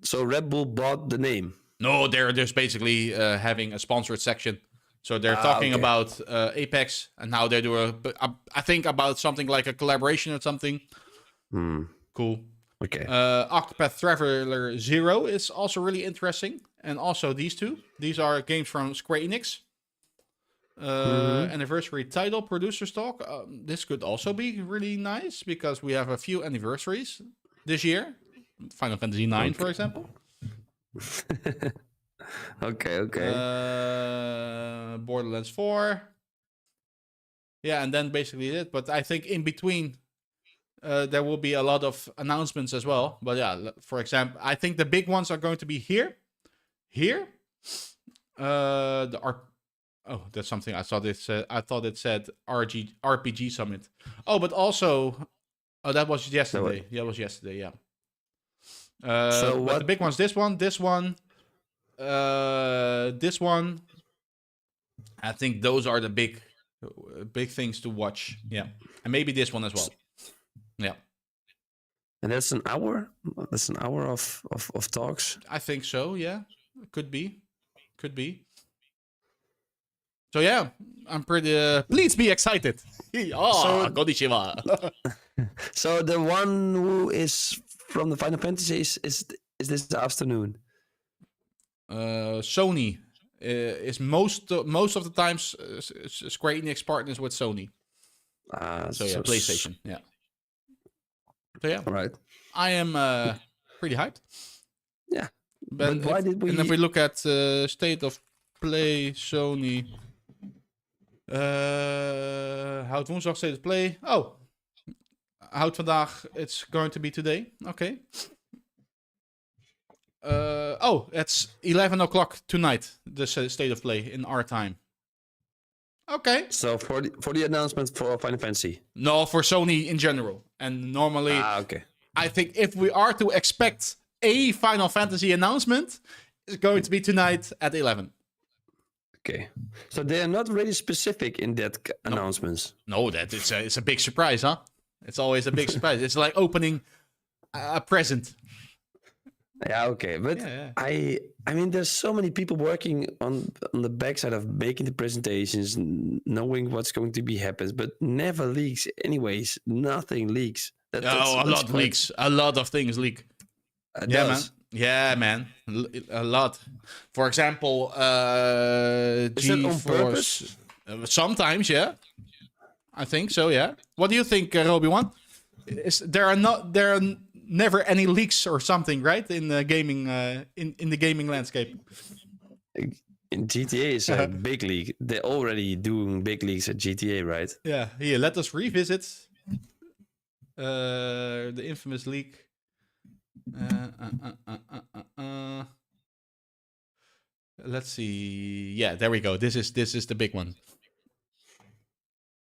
so Red Bull bought the name. No, they're just basically having a sponsored section. So they're talking about Apex, and now they do I think about something like a collaboration or something. Cool. Okay. Octopath Traveler 0 is also really interesting, and also these two. These are games from Square Enix. Anniversary title, producer's talk. This could also be really nice because we have a few anniversaries this year. Final Fantasy 9, for example. Okay. Borderlands 4. Yeah, and then basically it. But I think in between, there will be a lot of announcements as well. But yeah, for example, I think the big ones are going to be here. Oh, that's something I thought it said. I thought it said RPG Summit. Oh, but also, that was yesterday. Yeah, it was yesterday. Yeah. So but the big ones. This one. This one. I think those are the big things to watch. Yeah, and maybe this one as well. Yeah. And that's an hour. That's an hour of talks. I think so. Yeah, could be. So yeah, I'm pretty. Please be excited. Konnichiwa. So the one who is from the Final Fantasy is this afternoon? Sony is most of the times Square Enix partners with Sony. So yeah, PlayStation. Yeah. So yeah, all right. I am pretty hyped. Yeah, but why did we? And if we look at State of Play, Sony. Houd woensdag State of Play. Oh, houd vandaag. It's going to be today. Okay. It's 11 o'clock tonight. The State of Play in our time. Okay. So for the announcement for Final Fantasy. No, for Sony in general. And normally, okay. I think if we are to expect a Final Fantasy announcement, it's going to be tonight at 11. Okay, so they are not really specific in that announcements. No, that it's a big surprise, huh? It's always a big surprise. It's like opening a present. Yeah, okay, but I mean, there's so many people working on the backside of making the presentations, knowing what's going to be happens, but never leaks. Anyways, nothing leaks. A lot leaks. A lot of things leak. Man. Yeah, man. A lot. For example, is that on purpose? Sometimes, yeah. I think so. Yeah. What do you think, Roby1? There are never any leaks or something, right? In the gaming in the gaming landscape. In GTA is a big leak. They're already doing big leaks at GTA, right? Yeah. Here, let us revisit the infamous leak. Let's see. Yeah, there we go. This is the big one.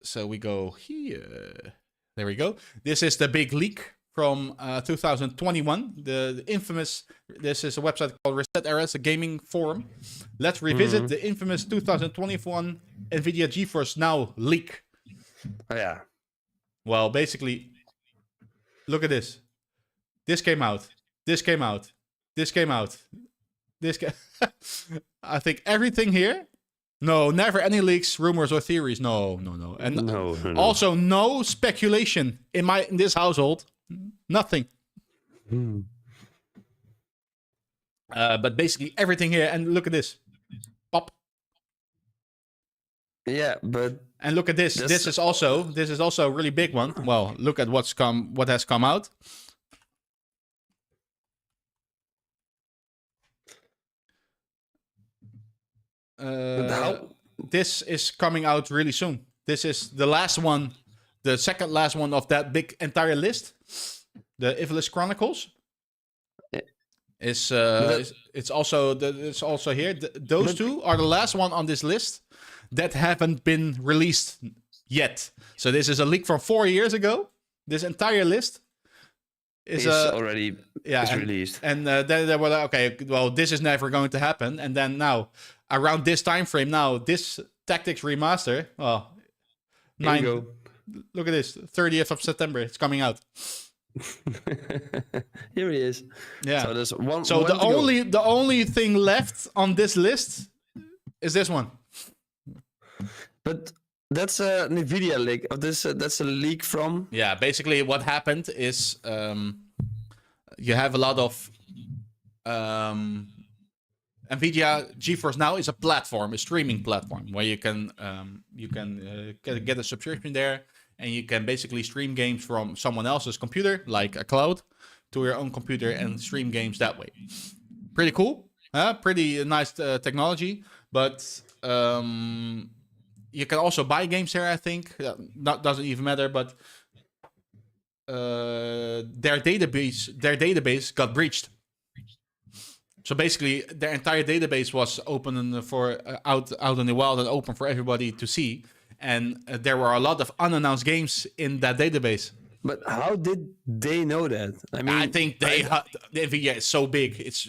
So we go here. There we go. This is the big leak from 2021. The infamous. This is a website called Reset Era. It's a gaming forum. Let's revisit the infamous 2021 NVIDIA GeForce Now leak. Oh, yeah. Well, basically, look at this. This came out. This came out. This came out. I think everything here. No, never any leaks, rumors, or theories. No. And no. Also, no speculation in this household. Nothing. But basically everything here. And look at this. Pop. Yeah, but and look at this. This is also a really big one. Well, look at what has come out. This is coming out really soon. This is the last one, the second last one of that big entire list. The Ivalice Chronicles. It's also here. Those two are the last one on this list that haven't been released yet. So this is a leak from 4 years ago. This entire list is already released. And then they were like, okay, well, this is never going to happen. And then now, around this time frame, now this Tactics remaster. Oh, here you go. Look at this, 30th of September. It's coming out. Here he is. Yeah. So there's one. So the only thing left on this list is this one. But that's a NVIDIA leak. That's a leak from. Yeah. Basically, what happened is you have a lot of NVIDIA GeForce Now is a platform, a streaming platform where you can get a subscription there, and you can basically stream games from someone else's computer, like a cloud, to your own computer and stream games that way. Pretty cool, pretty nice technology. But you can also buy games there, I think. That doesn't even matter, but their database got breached. So basically, their entire database was open for out in the wild and open for everybody to see, and there were a lot of unannounced games in that database. But how did they know that? I mean, I think the NVIDIA is so big; it's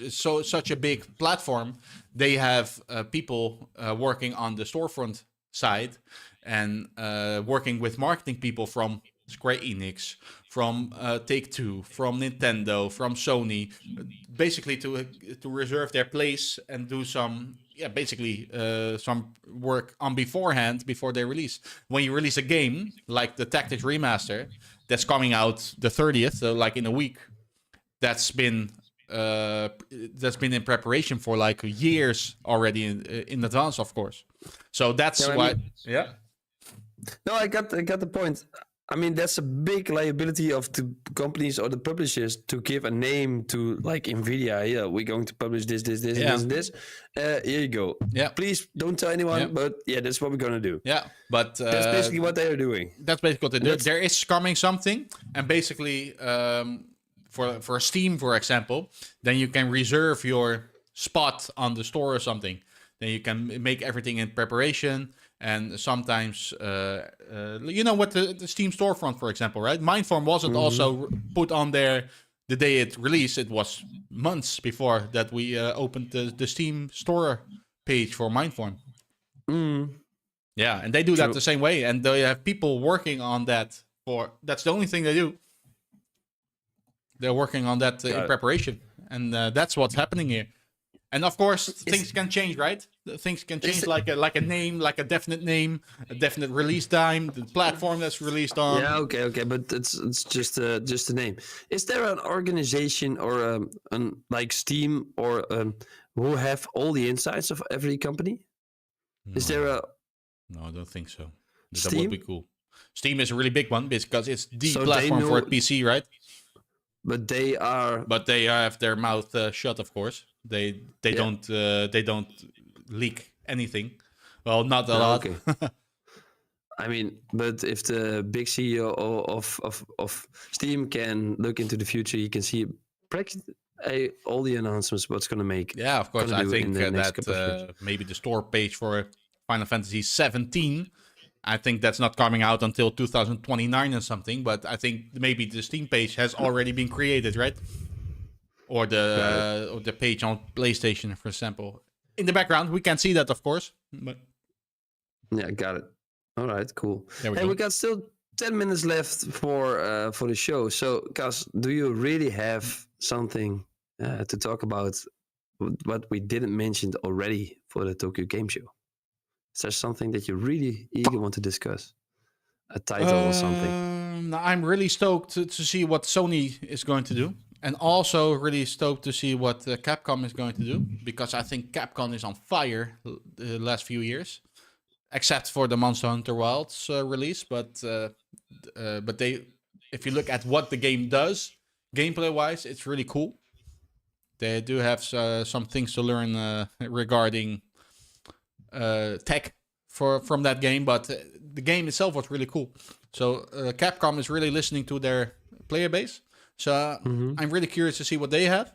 such a big platform. They have people working on the storefront side and working with marketing people from Square Enix, from Take-Two, from Nintendo, from Sony, basically to reserve their place and do some work on beforehand before they release. When you release a game like the Tactics remaster that's coming out the 30th, so like in a week, that's been in preparation for like years already in advance, of course. So that's why. Yeah. No, I got the point. I mean, that's a big liability of the companies or the publishers to give a name to, like, NVIDIA. Yeah, we're going to publish this, and this. Here you go. Yeah. Please don't tell anyone, but yeah, that's what we're going to do. Yeah, but that's basically what they are doing. That's basically what they do. There is coming something, and basically, for Steam, for example, then you can reserve your spot on the store or something. Then you can make everything in preparation. And sometimes, you know what, the Steam storefront, for example, right? Mindform wasn't also put on there the day it released. It was months before that we opened the Steam store page for Mindform. Yeah, and they do that the same way. And they have people working on that That's the only thing they do. They're working on that in preparation, and that's what's happening here. And of course, things can change, right? Things can change, like a name, like a definite release time, the platform that's released on. Yeah, okay, but it's just a name. Is there an organization or like Steam or who have all the insights of every company? No. Is there a? No, I don't think so. Steam? That would be cool. Steam is a really big one because it's the platform for PC, right? But they are. But they have their mouth shut, of course. They don't leak anything. Well, not a lot. Okay. I mean, but if the big CEO of Steam can look into the future, you can see all the announcements what's going to make. Yeah, of course. I think that maybe the store page for Final Fantasy 17. I think that's not coming out until 2029 or something, but I think maybe the Steam page has already been created, right? Or the page on PlayStation, for example. In the background, we can't see that, of course. But yeah, got it. All right, cool. There we go. We got still 10 minutes left for the show. So, Cas, do you really have something to talk about what we didn't mention already for the Tokyo Game Show? Is there something that you really eager want to discuss? A title or something? I'm really stoked to see what Sony is going to do. And also really stoked to see what Capcom is going to do. Because I think Capcom is on fire the last few years. Except for the Monster Hunter Wilds release. But if you look at what the game does, gameplay-wise, it's really cool. They do have some things to learn regarding tech from that game, but the game itself was really cool. So Capcom is really listening to their player base. So I'm really curious to see what they have.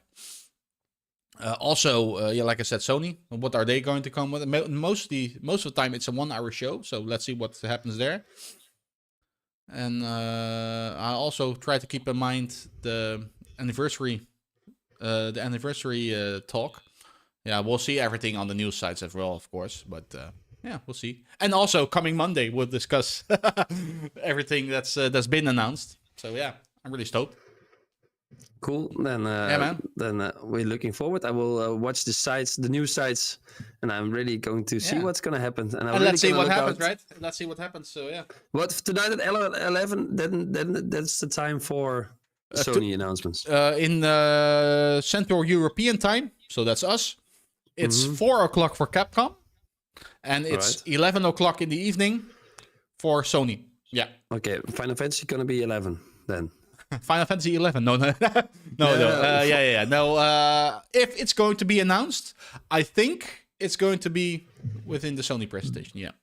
Also, like I said, Sony, what are they going to come with? Most of the time, it's a 1-hour show. So let's see what happens there. And I also try to keep in mind the anniversary talk. Yeah, we'll see everything on the news sites as well, of course. But yeah, we'll see. And also, coming Monday, we'll discuss everything that's been announced. So yeah, I'm really stoked. Cool. Then, man. Then we're looking forward. I will watch the news sites, and I'm really going to see what's going to happen. And let's see what happens, right? Let's see what happens. So yeah. What tonight at 11? Then that's the time for Sony announcements. In Central European time, so that's us. It's 4 o'clock for Capcom, and it's 11 o'clock in the evening for Sony. Yeah. Okay, Final Fantasy gonna be 11 then. Final Fantasy 11? No. Yeah. No. If it's going to be announced, I think it's going to be within the Sony presentation. Yeah.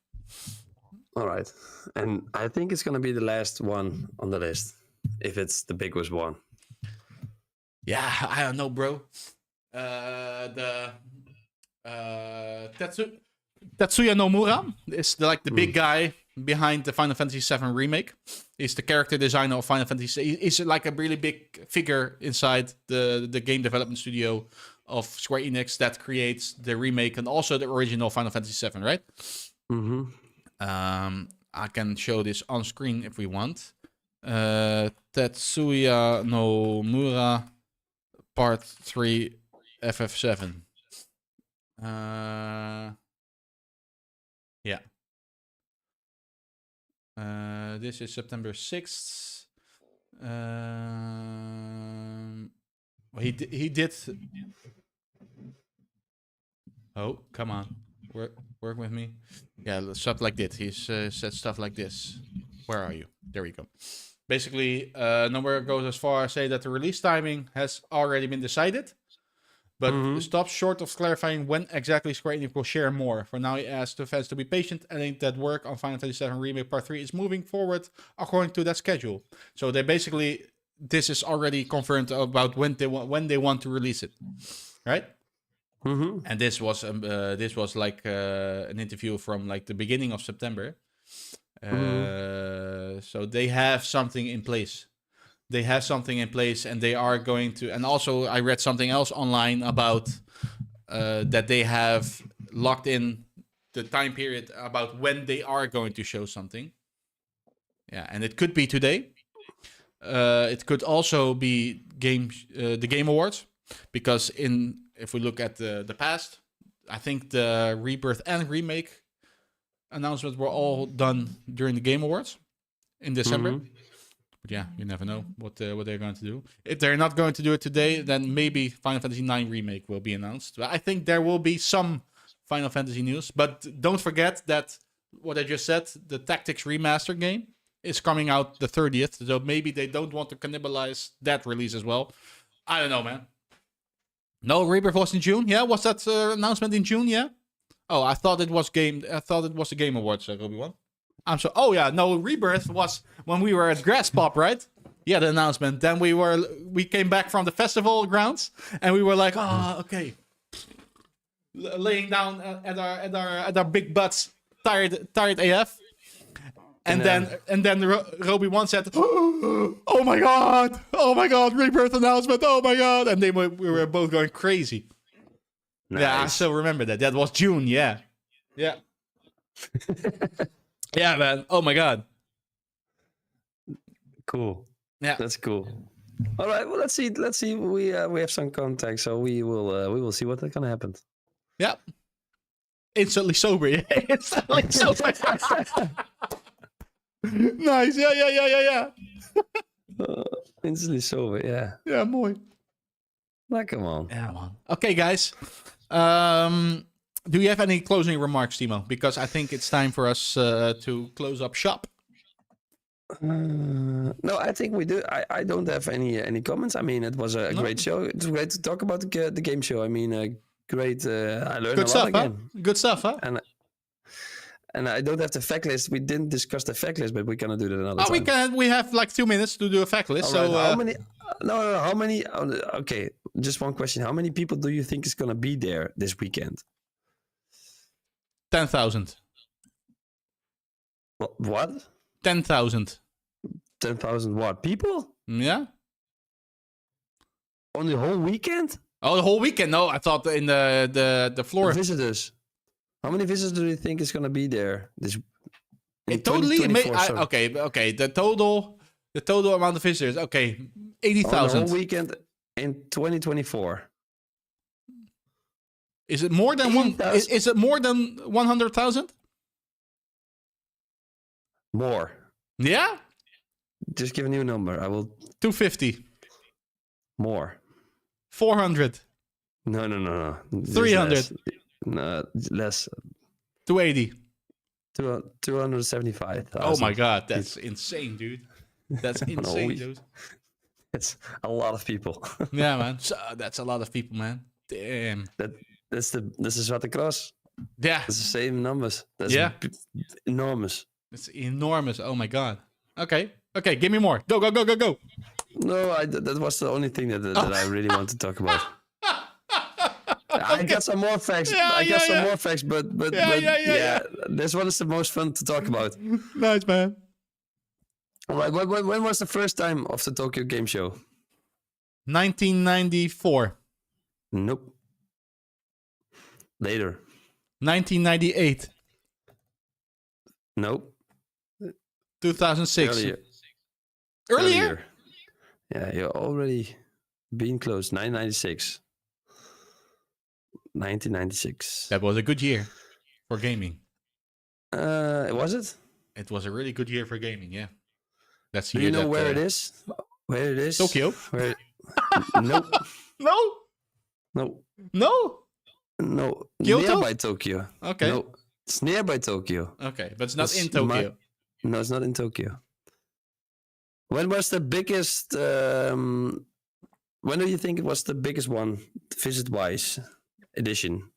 All right, and I think it's gonna be the last one on the list, if it's the biggest one. Yeah, I don't know, bro. Tetsuya Nomura is the big guy behind the Final Fantasy VII remake. He's the character designer of Final Fantasy. He's like a really big figure inside the game development studio of Square Enix that creates the remake and also the original Final Fantasy VII, right? I can show this on screen if we want. Tetsuya Nomura Part 3 FF7. Yeah. This is September 6th. He did. Oh, come on. Work with me. Yeah, stuff like this. He said stuff like this. Where are you? There we go. Basically, Nomura goes as far as say that the release timing has already been decided, but stops short of clarifying when exactly Square Enix will share more. For now, he asks the fans to be patient, adding that work on Final Fantasy VII Remake Part 3 is moving forward according to that schedule. So they basically, this is already confirmed about when they want to release it, right? And this was like an interview from like the beginning of September. So they have something in place. And they are going to. And also, I read something else online about that they have locked in the time period about when they are going to show something. Yeah, and it could be today. It could also be the Game Awards, because if we look at the past, I think the Rebirth and Remake announcements were all done during the Game Awards in December. Mhm. But yeah, you never know what they're going to do. If they're not going to do it today, then maybe Final Fantasy IX Remake will be announced. But I think there will be some Final Fantasy news. But don't forget that what I just said, the Tactics Remaster game is coming out the 30th. So maybe they don't want to cannibalize that release as well. I don't know, man. No, Rebirth was in June. Yeah, was that announcement in June? Yeah. Oh, I thought it was the Game Awards, Roby1. Oh yeah, no, Rebirth was when we were at Grass Pop, right? Yeah, the announcement. Then we came back from the festival grounds and we were like, okay, laying down at our big butts, tired AF. And then Roby1 said, "Oh my god, Rebirth announcement, oh my god!" And we were both going crazy. Nice. Yeah, I still remember that. That was June. Yeah. Yeah, man. Oh my god. Cool. Yeah, that's cool. All right. Well, let's see. We have some contact, so we will see what's gonna happen. Yeah. Instantly sober. Yeah. Instantly sober. Nice. Yeah. Instantly sober. Yeah. Yeah, mooi. Like, come on. Yeah, man. Okay, guys. Do you have any closing remarks, Timo? Because I think it's time for us to close up shop. No, I think we do. I don't have any comments. I mean, it was a great show. It's great to talk about the game show. I mean, great. I learned good a stuff, lot again. Huh? Good stuff, huh? And I don't have the fact list. We didn't discuss the fact list, but we're gonna do that another time. We can. We have like 2 minutes to do a fact list. All so right. How many? No. How many? Okay, just one question. How many people do you think is gonna be there this weekend? 10,000. What? 10,000. 10,000 what? People? Yeah. On the whole weekend? Oh, the whole weekend? No, I thought in the floor. The visitors. How many visitors do you think is going to be there this? Totally. Okay. The total amount of visitors. Okay, 80,000. On the whole weekend in 2024. Is it more than 1? Is it more than 100,000? More. Yeah. Just give a new number. I will. 250. More. 400. No. 300. No, less. 280. 275. Oh my god, that's insane, dude. That's insane, dude. It's a lot of people. Yeah, man. So, that's a lot of people, man. Damn. This is what the cross. Yeah. It's the same numbers. That's enormous. It's enormous. Oh my god. Okay, give me more. Go. No, that was the only thing that I really want to talk about. I got some more facts. More facts, but this one is the most fun to talk about. Nice, man. All right, when was the first time of the Tokyo Game Show? 1994. Nope. Later. 1998. Nope. 2006. Earlier? Yeah, you're already being close. 1996. 1996. That was a good year for gaming. Was it? It was a really good year for gaming, yeah. That's Do you know where it is? Where it is? Tokyo? Nope. No? No. Kyoto? Nearby Tokyo. Okay. No, it's nearby Tokyo. Okay, but it's not in Tokyo. No, it's not in Tokyo. When was the biggest... when do you think it was the biggest one, visit-wise, edition?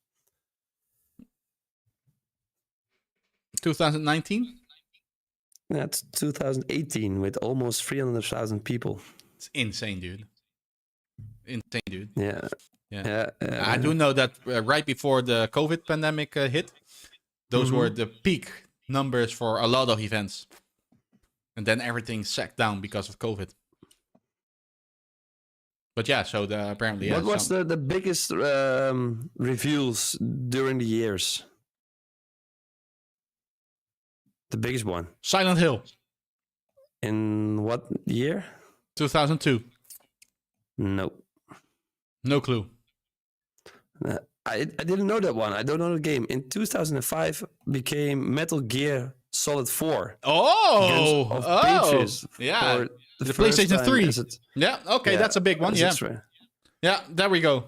2019? That's 2018 with almost 300,000 people. It's insane, dude. Yeah. I do know that right before the COVID pandemic hit, those were the peak numbers for a lot of events. And then everything sacked down because of COVID. But yeah, so apparently... What was the biggest reveals during the years? The biggest one? Silent Hill. In what year? 2002. No. No clue. I didn't know that one. I don't know the game. In 2005 became Metal Gear Solid 4. Yeah. The PlayStation 3. Yeah, okay, that's a big one. Yeah. Yeah, there we go.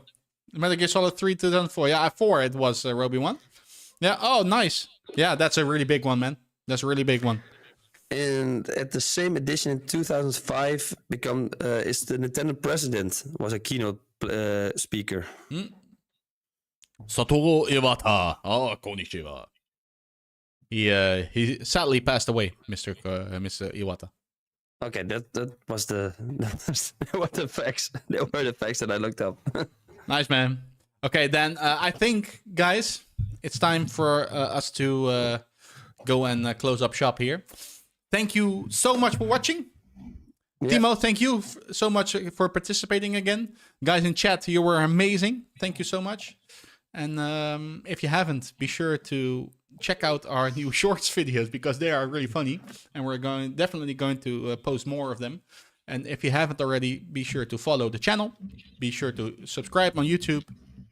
Metal Gear Solid 3 2004. Yeah, 4 it was, Roby 1. Yeah, oh, nice. Yeah, that's a really big one, man. That's a really big one. And at the same edition in 2005, is the Nintendo president was a keynote speaker. Satoru Iwata. Oh, konnichiwa. He sadly passed away, Mr. Iwata. Okay, that was the facts. They were the facts that I looked up. Nice, man. Okay, then I think, guys, it's time for us to go and close up shop here. Thank you so much for watching. Yeah. Timo, thank you so much for participating again. Guys in chat, you were amazing. Thank you so much. And if you haven't, be sure to check out our new shorts videos because they are really funny. And we're definitely going to post more of them. And if you haven't already, be sure to follow the channel. Be sure to subscribe on YouTube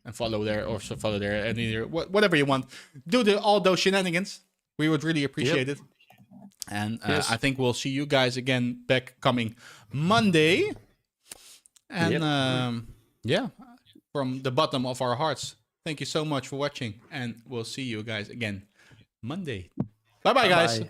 and follow there, or follow there, and either whatever you want. Do all those shenanigans. We would really appreciate it. And yes. I think we'll see you guys again back coming Monday. And yeah, from the bottom of our hearts, thank you so much for watching. And we'll see you guys again Monday. Bye-bye, guys.